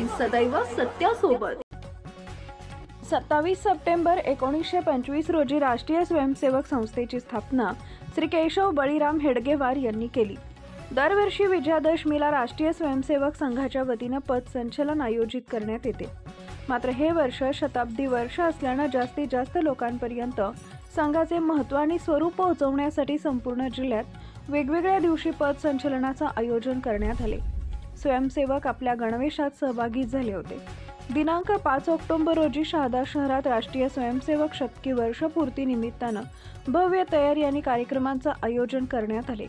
सदैव सत्यासोबत। 27 सप्टेंबर 1925 रोजी राष्ट्रीय स्वयंसेवक संस्थेची स्थापना श्री केशव बळीराम हेडगेवार यांनी केली। दरवर्षी विजयादशमीला राष्ट्रीय स्वयंसेवक संघाच्या वतीने पथसंचलन आयोजित करण्यात येते। मात्र हे वर्ष शताब्दी वर्ष असल्याने जास्तीत जास्त लोकांपर्यंत संघाचे महत्त्व आणि स्वरूप पोहोचवण्यासाठी संपूर्ण जिल्ह्यात वेगवेगळ्या दिवशी पथसंचलनाचे आयोजन करण्यात आले। स्वयंसेवक आपल्या गणवेशात सहभागी झाले होते। दिनांक 5 ऑक्टोबर रोजी शहादा शहरात राष्ट्रीय स्वयंसेवक शतकी वर्षपूर्ती निमित्ताने भव्य तयारी आणि कार्यक्रमांचे आयोजन करण्यात आले।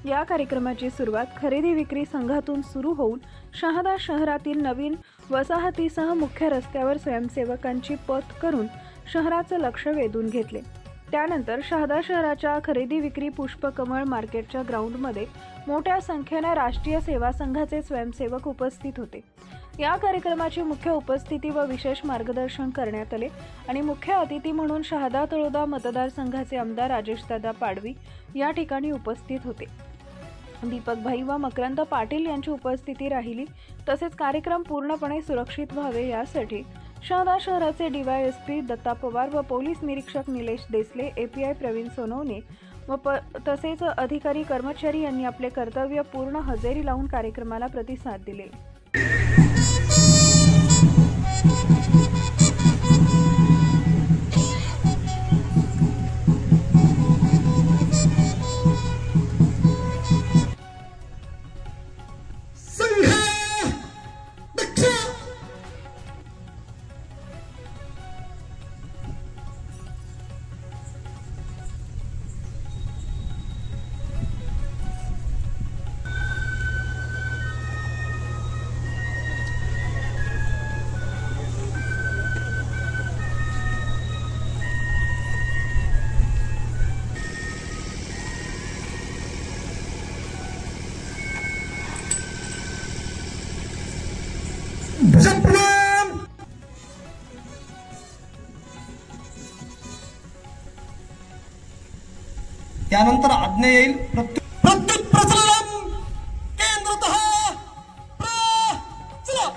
या कार्यक्रमाची सुरुवात खरेदी विक्री संघातून सुरू होऊन शहादा शहरातील नवीन वसाहतीसह मुख्य रस्त्यावर स्वयंसेवकांची पथ करून शहराचे लक्ष वेधून घेतले। त्यानंतर शहादा शहराच्या खरेदी विक्री पुष्पकमळ मार्केटच्या ग्राउंडमध्ये मोठ्या संख्येने राष्ट्रीय सेवा संघाचे स्वयंसेवक उपस्थित होते। या कार्यक्रमाची मुख्य उपस्थिती व विशेष मार्गदर्शन करण्यात आले आणि मुख्य अतिथी म्हणून शहादा तळोदा मतदारसंघाचे आमदार राजेशदादा पाडवी या ठिकाणी उपस्थित होते। दीपक भाई व मकरंद पाटील यांची उपस्थिती राहिली। तसेच कार्यक्रम पूर्णपणे सुरक्षित व्हावे यासाठी शहादा शहराचे DYSP दत्ता पवार व पोलीस निरीक्षक निलेश देसले, API प्रवीण सोनवणे व तसेच अधिकारी कर्मचारी यांनी आपले कर्तव्य पूर्ण हजेरी लावून कार्यक्रमाला प्रतिसाद दिले। त्यानंतर आज्ञा येईल प्रत्युत प्रचलनम केंद्रतः चला।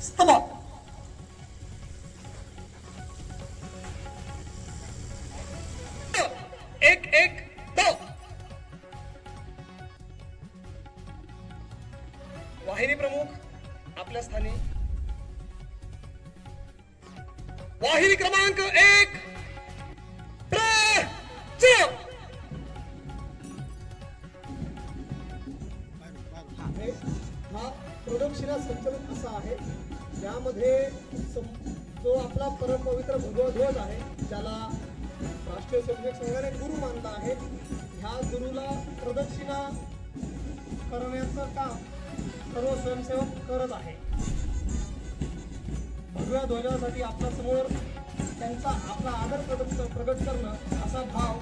स्तवा एक एक दो। वाहिनी प्रमुख आपल्या स्थानी। वाहिनी क्रमांक 1 हा प्रदक्षिणा संचलन असा आहे। यामध्ये जो आपला परम पवित्र भगवा ध्वज आहे, ज्याला राष्ट्रीय स्वयंसेवक संघाने गुरु मानला आहे, ह्या गुरुला प्रदक्षिणा करण्याचं काम सर्व स्वयंसेवक करत आहे। भगव्या ध्वजासाठी आपल्या समोर त्यांचा आपला आदर प्रगट करणं असा भाव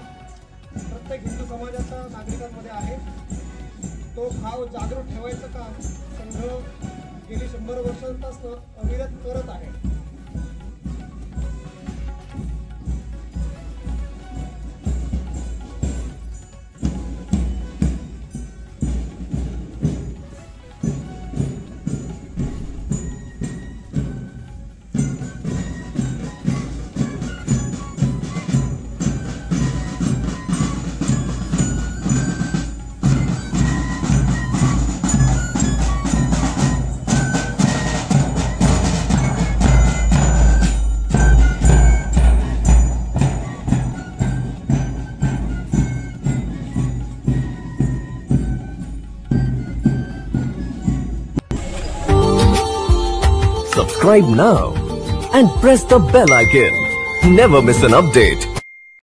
प्रत्येक हिंदू समाजाच्या नागरिकांमध्ये आहे। तो भाव जागृत ठेवायचं काम संघ गेली 100 वर्षांपासून अविरत करत आहे। Subscribe now and press the bell icon. Never miss an update.